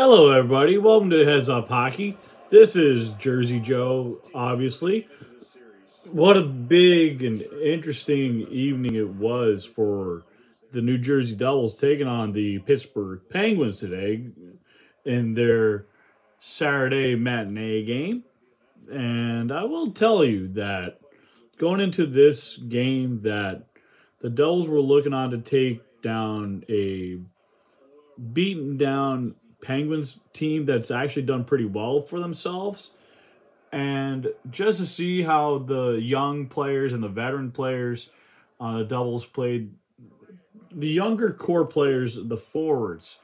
Hello, everybody. Welcome to Heads Up Hockey. This is Jersey Joe, obviously. What a big and interesting evening it was for the New Jersey Devils taking on the Pittsburgh Penguins today in their Saturday matinee game. And I will tell you that going into this game that the Devils were looking on to take down a beaten down Penguins team that's actually done pretty well for themselves. And just to see how the young players and the veteran players on the Devils played, the younger core players, the forwards,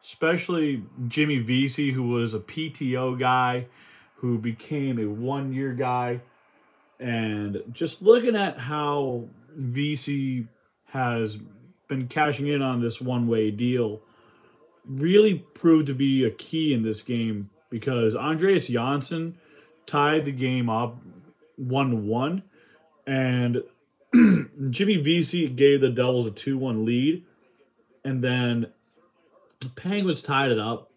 especially Jimmy Vesey, who was a PTO guy, who became a one-year guy. And just looking at how Vesey has been cashing in on this one-way deal really proved to be a key in this game because Andreas Janssen tied the game up 1-1, and Jimmy Vesey gave the Devils a 2-1 lead, and then the Penguins tied it up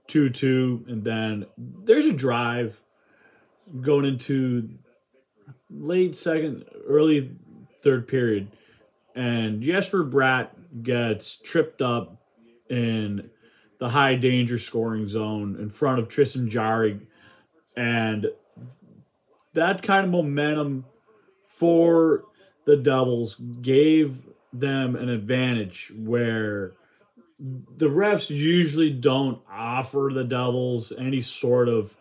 2-2, and then there's a drive going into late second, early third period, and Jesper Bratt gets tripped up in the high danger scoring zone in front of Tristan Jarry, and that kind of momentum for the Devils gave them an advantage where the refs usually don't offer the Devils any sort of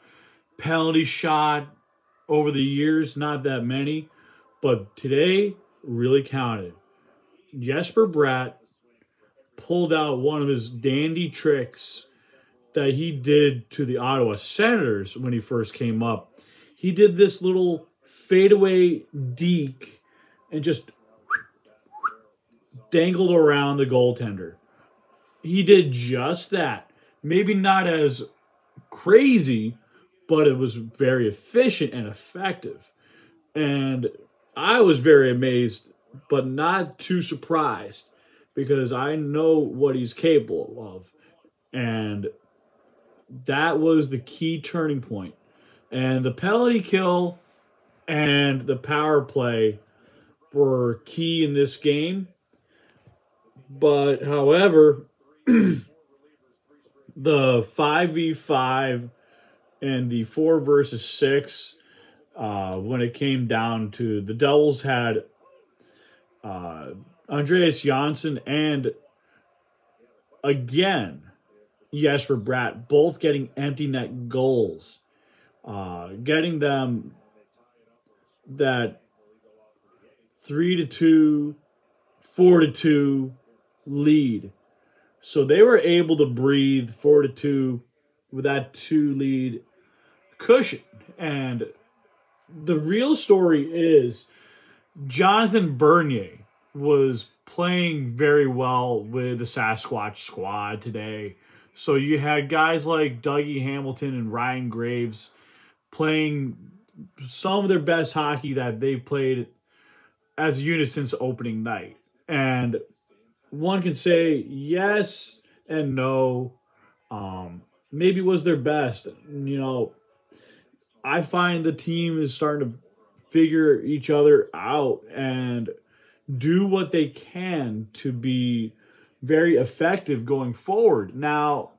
penalty shot over the years, not that many, but today really counted. Jesper Bratt pulled out one of his dandy tricks that he did to the Ottawa Senators when he first came up. He did this little fadeaway deke and just dangled around the goaltender. He did just that. Maybe not as crazy, but it was very efficient and effective. And I was very amazed, but not too surprised, because I know what he's capable of. And that was the key turning point. And the penalty kill and the power play were key in this game. But, however, the 5v5 and the 4 versus 6, when it came down to, the Devils had Andreas Janssen and, again, Jesper Bratt, both getting empty net goals, getting them that 3-2, 4-2 lead. So they were able to breathe 4-2 with that 2 lead cushion. And the real story is Jonathan Bernier was playing very well with the Sasquatch squad today. So you had guys like Dougie Hamilton and Ryan Graves playing some of their best hockey that they've played as a unit since opening night. And one can say yes and no. Maybe it was their best. You know, I find the team is starting to figure each other out and do what they can to be very effective going forward. Now,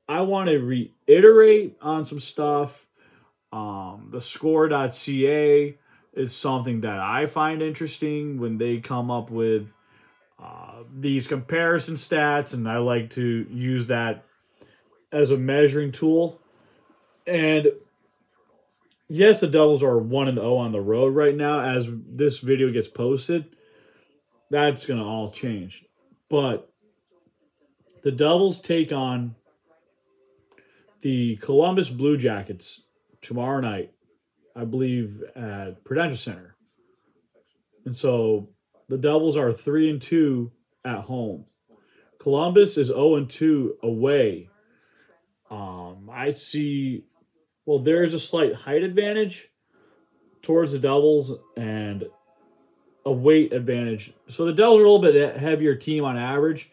I want to reiterate on some stuff. The score.ca is something that I find interesting when they come up with these comparison stats, and I like to use that as a measuring tool. And yes, the Devils are 1-0 on the road right now as this video gets posted. That's going to all change. But the Devils take on the Columbus Blue Jackets tomorrow night, I believe, at Prudential Center. And so the Devils are 3-2 at home. Columbus is 0-2 away. I see, well, there's a slight height advantage towards the Devils and a weight advantage. So the Devils are a little bit heavier team on average.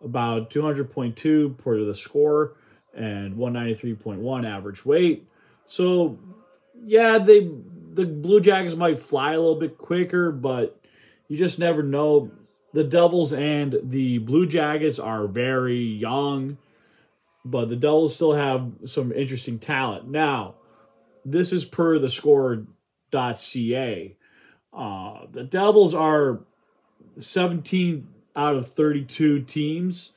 about 200.2 per the score and 193.1 average weight. So, yeah, the Blue Jackets might fly a little bit quicker, but you just never know. The Devils and the Blue Jackets are very young, but the Devils still have some interesting talent. Now, this is per the score.ca. The Devils are 17 out of 32 teams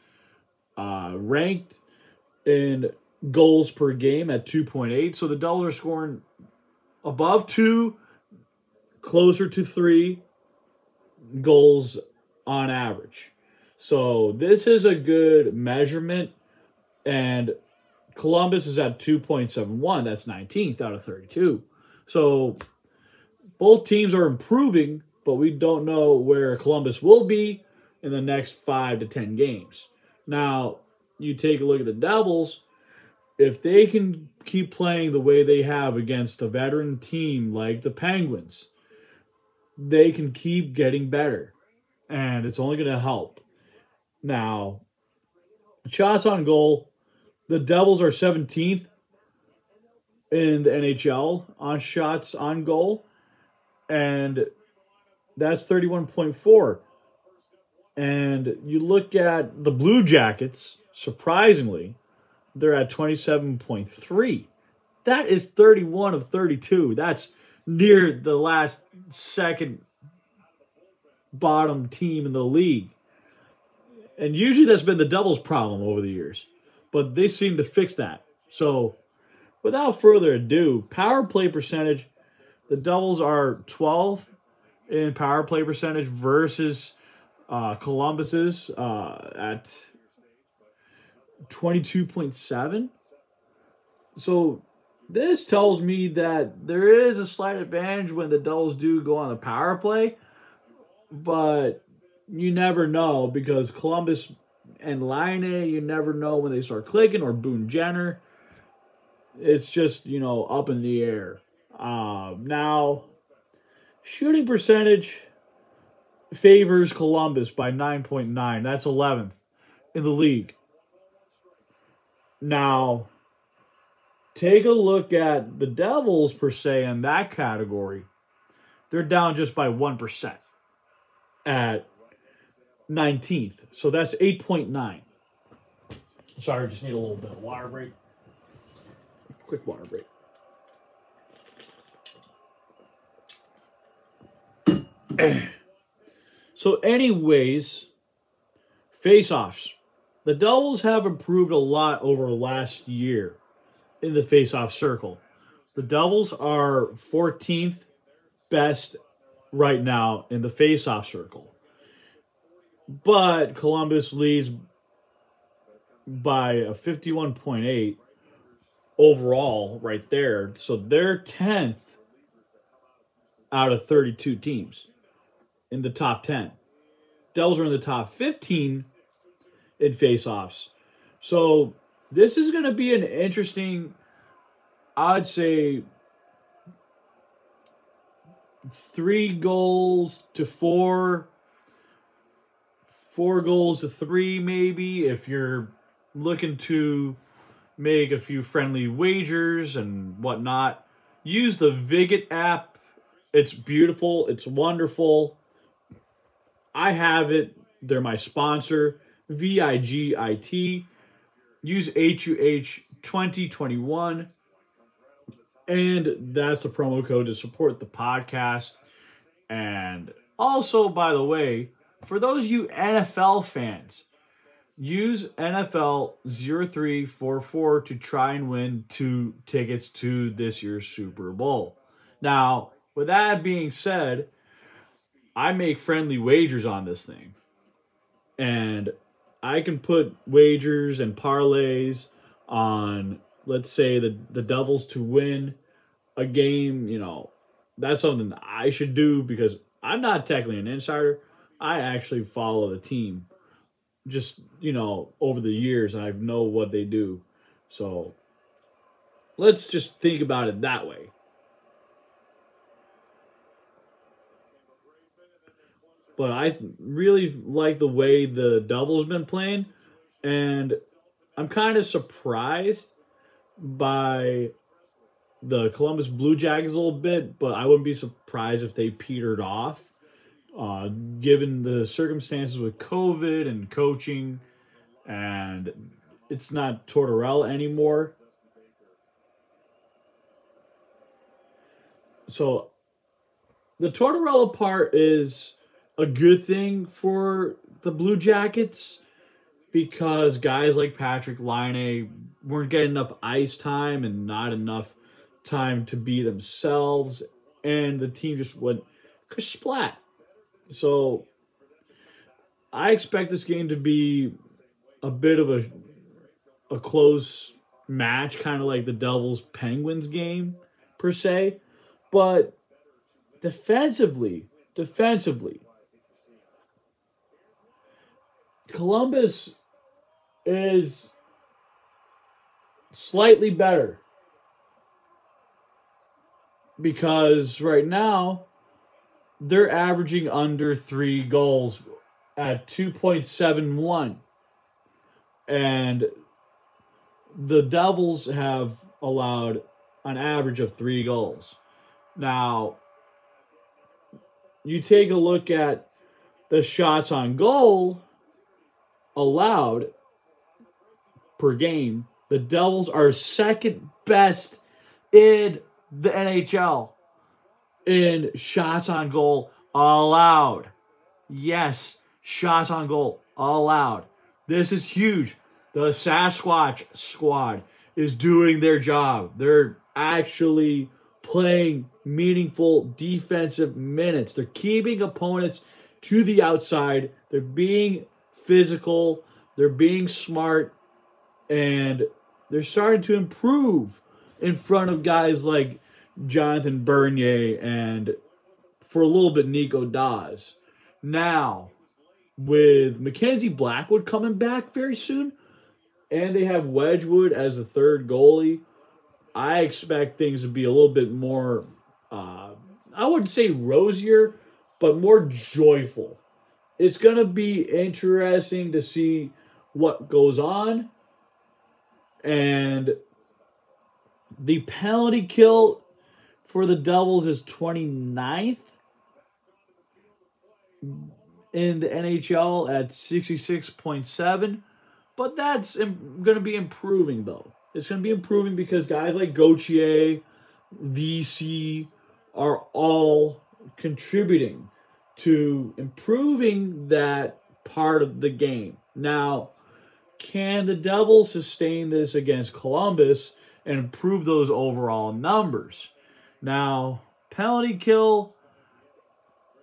ranked in goals per game at 2.8. So the Devils are scoring above 2, closer to 3 goals on average. So this is a good measurement. And Columbus is at 2.71. That's 19th out of 32. So both teams are improving, but we don't know where Columbus will be in the next 5 to 10 games. Now, you take a look at the Devils. If they can keep playing the way they have against a veteran team like the Penguins, they can keep getting better, and it's only going to help. Now, shots on goal, the Devils are 17th in the NHL on shots on goal, and that's 31.4. And you look at the Blue Jackets, surprisingly, they're at 27.3. That is 31 of 32. That's near the last second bottom team in the league. And usually that's been the Devils' problem over the years. But they seem to fix that. So, without further ado, power play percentage, the Devils are 12th in power play percentage versus Columbus's at 22.7. So this tells me that there is a slight advantage when the Devils do go on the power play, but you never know because Columbus and Line, you never know when they start clicking, or Boone Jenner. It's just, up in the air. Now, shooting percentage favors Columbus by 9.9. That's 11th in the league. Now, take a look at the Devils, per se, in that category. They're down just by 1% at 19th. So that's 8.9. Sorry, I just need a little bit of water break. Quick water break. So anyways, face-offs. The Devils have improved a lot over last year in the face-off circle. The Devils are 14th best right now in the face-off circle. But Columbus leads by a 51.8 overall right there. So they're 10th out of 32 teams in the top 10. Devils are in the top 15 in face-offs. So this is going to be an interesting, I'd say, 3 goals to 4, 4 goals to 3 maybe, if you're looking to make a few friendly wagers and whatnot. Use the Vig It app. It's beautiful. It's wonderful. I have it. They're my sponsor. VIGIT. Use HUH 2021. And that's the promo code to support the podcast. And also, by the way, for those of you NFL fans, use NFL 0344 to try and win 2 tickets to this year's Super Bowl. Now, with that being said, I make friendly wagers on this thing. And I can put wagers and parlays on, let's say, the Devils to win a game. That's something I should do because I'm not technically an insider. I actually follow the team just, over the years, and I know what they do. So let's just think about it that way. But I really like the way the Devils been playing, and I'm kind of surprised by the Columbus Blue Jackets a little bit, but I wouldn't be surprised if they petered off, given the circumstances with COVID and coaching, and it's not Tortorella anymore. So the Tortorella part is a good thing for the Blue Jackets because guys like Patrick Laine weren't getting enough ice time and not enough time to be themselves, and the team just went splat. So I expect this game to be a bit of a close match, kind of like the Devils Penguins game per se, but defensively, Columbus is slightly better because right now they're averaging under 3 goals at 2.71, and the Devils have allowed an average of 3 goals. Now, you take a look at the shots on goal allowed per game. The Devils are second best in the NHL in shots on goal allowed. Yes, shots on goal allowed. This is huge. The Sasquatch squad is doing their job. They're actually playing meaningful defensive minutes. They're keeping opponents to the outside. They're being physical. They're being smart. And they're starting to improve in front of guys like Jonathan Bernier and, for a little bit, Nico Dawes. Now, with Mackenzie Blackwood coming back very soon, and they have Wedgwood as the third goalie, I expect things to be a little bit more, I wouldn't say rosier, but more joyful. It's going to be interesting to see what goes on. And the penalty kill for the Devils is 29th in the NHL at 66.7. But that's going to be improving, though. It's going to be improving because guys like Gauthier, VC are all contributing to improving that part of the game. Now, can the Devils sustain this against Columbus and improve those overall numbers? Now, penalty kill,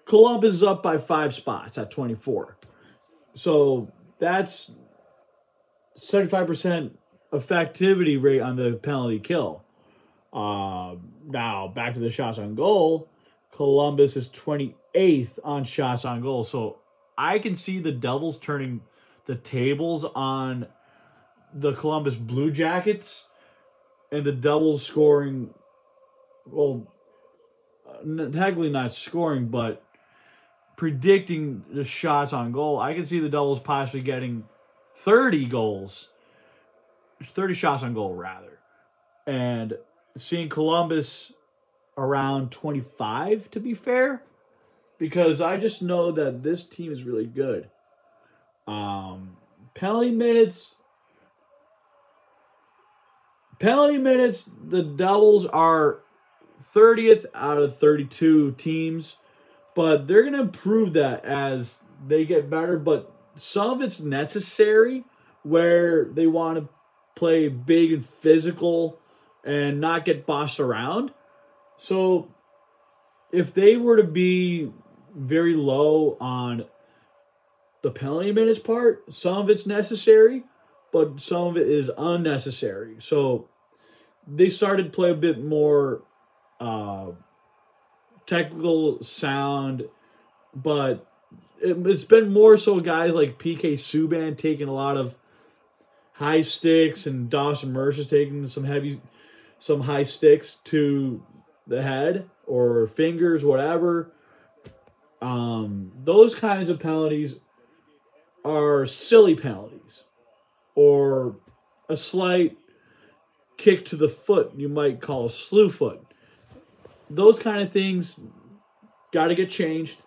Columbus is up by 5 spots at 24. So that's 75% effectivity rate on the penalty kill. Now, back to the shots on goal. Columbus is 28th on shots on goal. So I can see the Devils turning the tables on the Columbus Blue Jackets and the Devils scoring, well, technically not scoring, but predicting the shots on goal. I can see the Devils possibly getting 30 goals, 30 shots on goal, rather. And seeing Columbus around 25, to be fair, because I just know that this team is really good. Penalty minutes, the Devils are 30th out of 32 teams, but they're going to improve that as they get better. But some of it's necessary where they want to play big and physical and not get bossed around. So if they were to be very low on the penalty minutes part, some of it's necessary, but some of it is unnecessary. So they started to play a bit more technical sound, but it's been more so guys like PK Subban taking a lot of high sticks and Dawson Mercer taking some high sticks to the head or fingers, whatever. Those kinds of penalties are silly penalties, or a slight kick to the foot you might call a slew foot. Those kind of things got to get changed.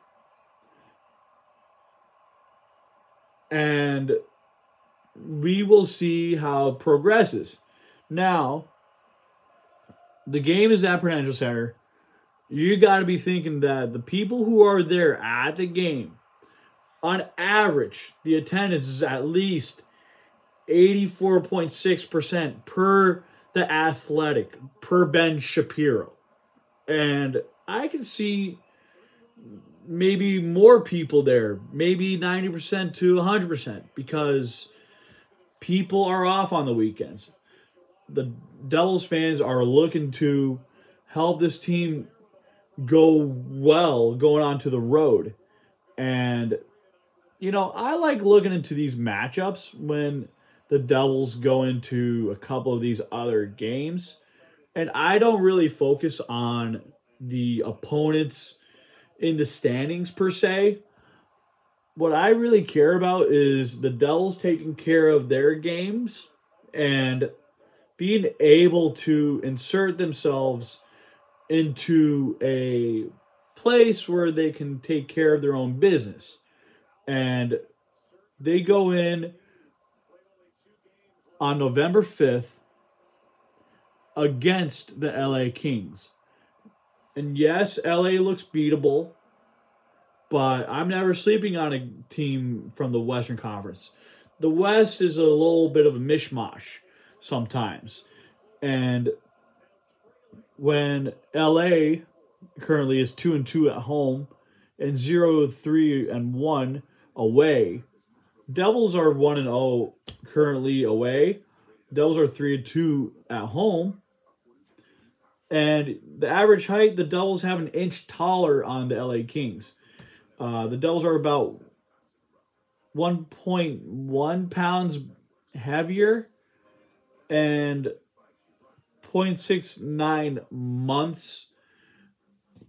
And we will see how it progresses. Now, the game is at Prudential Center. You got to be thinking that the people who are there at the game, on average, the attendance is at least 84.6% per The Athletic, per Ben Shapiro. And I can see maybe more people there, maybe 90% to 100%, because people are off on the weekends. The Devils fans are looking to help this team go well going on to the road. And, you know, I like looking into these matchups when the Devils go into a couple of these other games. And I don't really focus on the opponents in the standings per se. What I really care about is the Devils taking care of their games and being able to insert themselves into a place where they can take care of their own business. And they go in on November 5th against the LA Kings. And yes, LA looks beatable, but I'm never sleeping on a team from the Western Conference. The West is a little bit of a mishmash sometimes. And when LA currently is 2-2 at home and 0-3-1 away, Devils are 1-0 currently away. Devils are 3-2 at home. And the average height, the Devils have an inch taller on the LA Kings. The Devils are about 1.1 pounds heavier and 0.69 months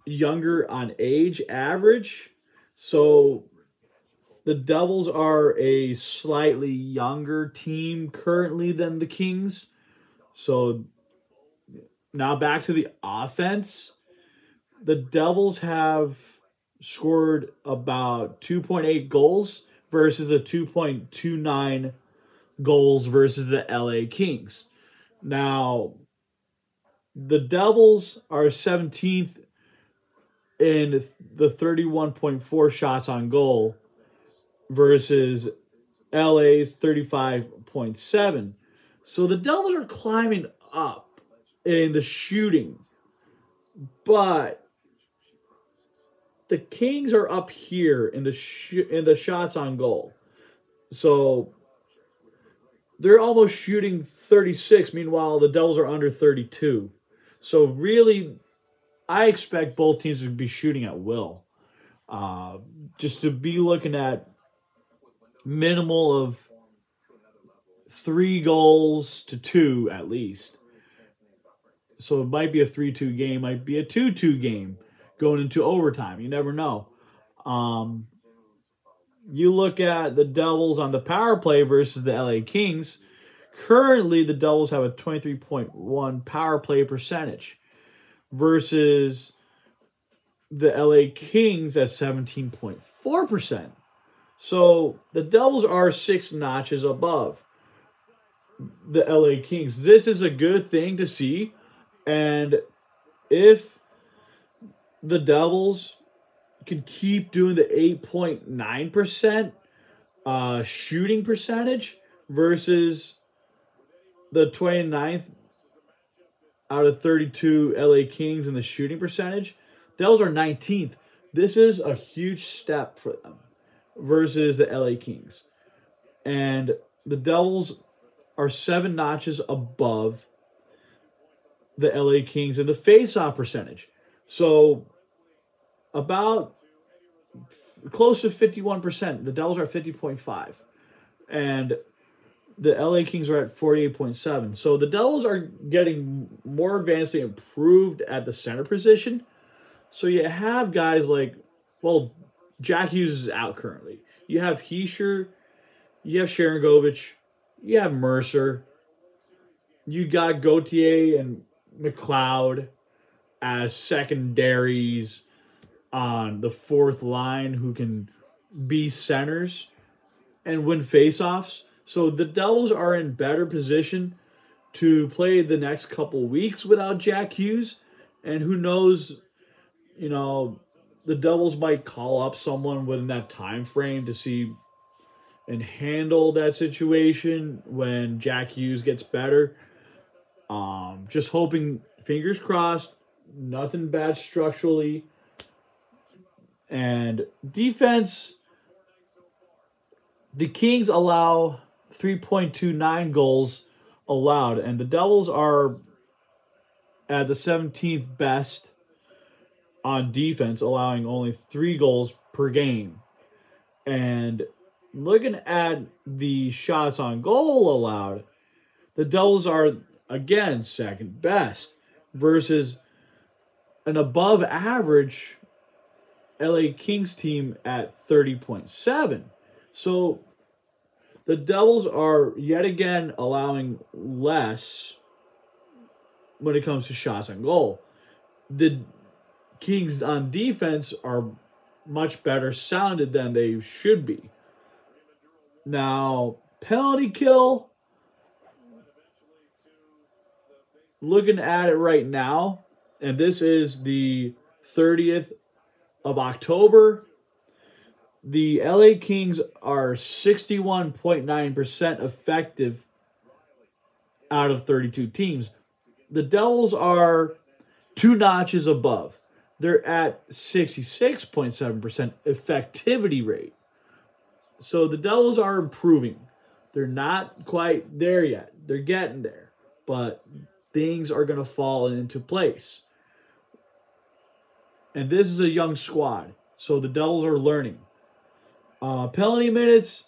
younger on age average. So the Devils are a slightly younger team currently than the Kings. So now back to the offense. The Devils have scored about 2.8 goals versus the 2.29 goals versus the LA Kings. Now, the Devils are 17th in the 31.4 shots on goal versus LA's 35.7. So the Devils are climbing up in the shooting, but the Kings are up here in the shots on goal. So they're almost shooting 36. Meanwhile, the Devils are under 32. So really, I expect both teams to be shooting at will. Just to be looking at minimal of 3 goals to 2 at least. So it might be a 3-2 game, might be a 2-2 game going into overtime. You never know. You look at the Devils on the power play versus the LA Kings. Currently, the Devils have a 23.1 power play percentage versus the LA Kings at 17.4%. So the Devils are 6 notches above the LA Kings. This is a good thing to see. And if the Devils can keep doing the 8.9% shooting percentage versus the 29th out of 32 LA Kings in the shooting percentage, Devils are 19th. This is a huge step for them versus the LA Kings. And the Devils are 7 notches above the LA Kings in the face-off percentage. So about close to 51%. The Devils are at 50.5. And the LA Kings are at 48.7. So the Devils are getting more advancedly improved at the center position. So you have guys like, well, Jack Hughes is out currently. You have Heischer, you have Sharangovich, you have Mercer, you got Gauthier and McLeod as secondaries on the fourth line who can be centers and win faceoffs. So the Devils are in better position to play the next couple weeks without Jack Hughes. And who knows, the Devils might call up someone within that time frame to see and handle that situation when Jack Hughes gets better. Just hoping, fingers crossed, nothing bad structurally. And defense, the Kings allow 3.29 goals allowed, and the Devils are at the 17th best on defense, allowing only 3 goals per game. And looking at the shots on goal allowed, the Devils are, again, second best versus an above average LA Kings team at 30.7. So the Devils are yet again allowing less when it comes to shots on goal. The Kings on defense are much better sounded than they should be. Now, penalty kill, looking at it right now, and this is the 30th of October, the LA Kings are 61.9% effective out of 32 teams. The Devils are 2 notches above. They're at 66.7% effectivity rate. So the Devils are improving. They're not quite there yet. They're getting there. But things are going to fall into place. And this is a young squad. So the Devils are learning. Penalty minutes,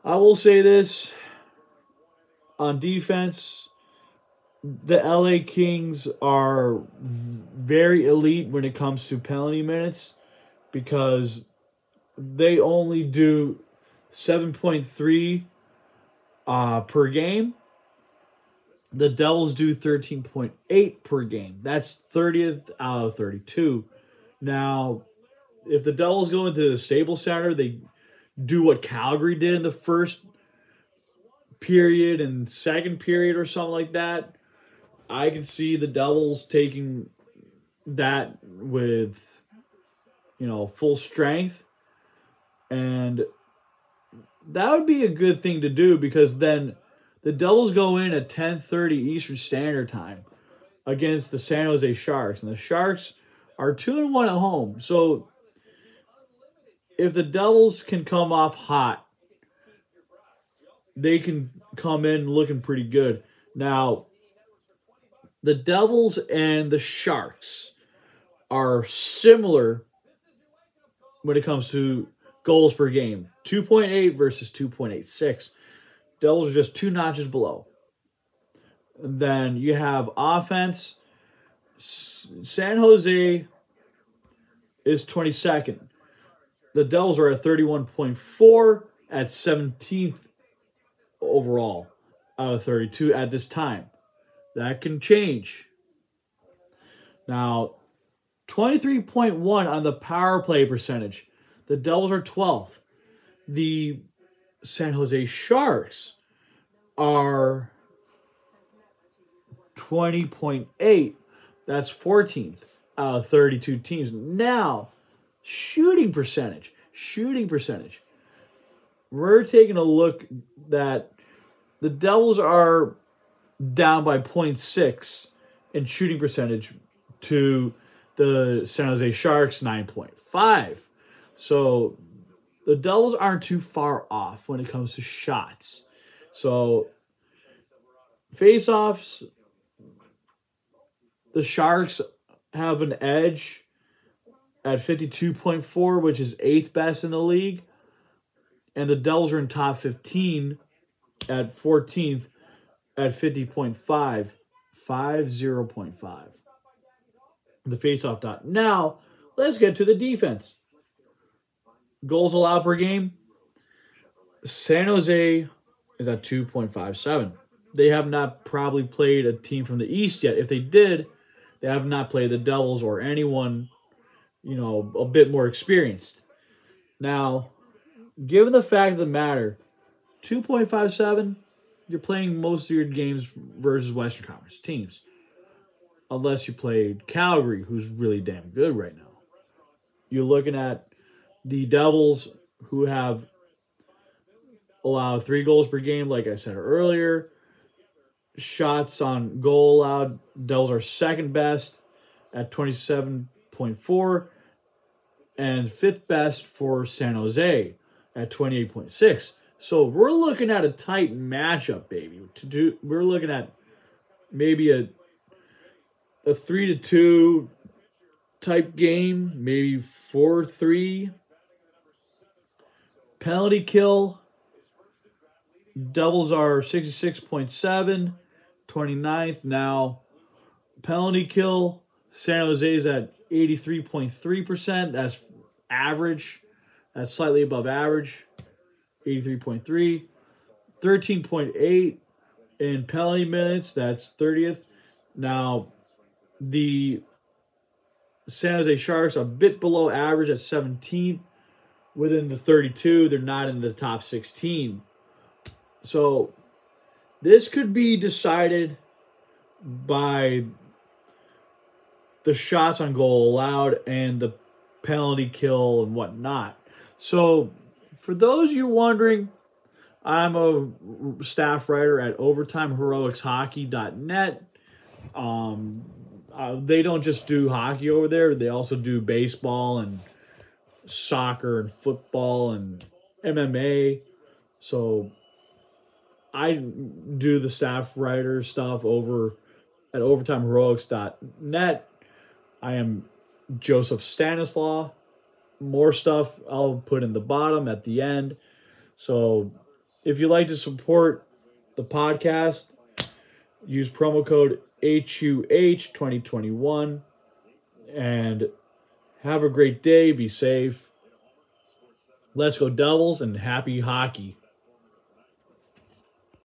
I will say this. On defense, the LA Kings are very elite when it comes to penalty minutes because they only do 7.3 per game. The Devils do 13.8 per game. That's 30th out of 32. Now, if the Devils go into the Staples Center, they do what Calgary did in the first period and second period or something like that, I can see the Devils taking that with, full strength. And that would be a good thing to do because then the Devils go in at 10:30 Eastern Standard Time against the San Jose Sharks. And the Sharks are 2-1 at home. So if the Devils can come off hot, they can come in looking pretty good. Now, the Devils and the Sharks are similar when it comes to goals per game. 2.8 versus 2.86. Devils are just 2 notches below. And then you have offense. San Jose is 22nd. The Devils are at 31.4 at 17th overall out of 32 at this time. That can change. Now, 23.1 on the power play percentage. The Devils are 12th. The San Jose Sharks are 20.8. That's 14th out of 32 teams. Now, shooting percentage. We're taking a look that the Devils are down by 0.6 in shooting percentage to the San Jose Sharks 9.5. So the Devils aren't too far off when it comes to shots. So face-offs, the Sharks have an edge at 52.4, which is 8th best in the league. And the Devils are in top 15 at 14th at 50.5, 50.5. The face-off dot. Now, let's get to the defense. goals allowed per game, San Jose is at 2.57. They have not probably played a team from the East yet. If they did, they have not played the Devils or anyone, a bit more experienced. Now, given the fact of the matter, 2.57, you're playing most of your games versus Western Conference teams. Unless you played Calgary, who's really damn good right now. You're looking at the Devils, who have allowed 3 goals per game, like I said earlier. Shots on goal allowed, Devils are second best at 27.4 and fifth best for San Jose at 28.6. So we're looking at a tight matchup, baby. We're looking at maybe a 3-2 type game, maybe 4-3. Penalty kill, Devils are 66.7, 29th. Now, penalty kill, San Jose is at 83.3%. That's average. That's slightly above average. 83.3. 13.8 in penalty minutes. That's 30th. Now, the San Jose Sharks are a bit below average at 17th. Within the 32, they're not in the top 16. So, this could be decided by the shots on goal allowed and the penalty kill and whatnot. So, for those of you wondering, I'm a staff writer at overtimeheroicshockey.net. They don't just do hockey over there. They also do baseball and soccer and football and MMA. So I do the staff writer stuff over at overtimeheroics.net. I am Joseph Stanislaw. More stuff I'll put in the bottom at the end. So if you'd like to support the podcast, use promo code HUH2021 and have a great day. Be safe. Let's go Devils and happy hockey.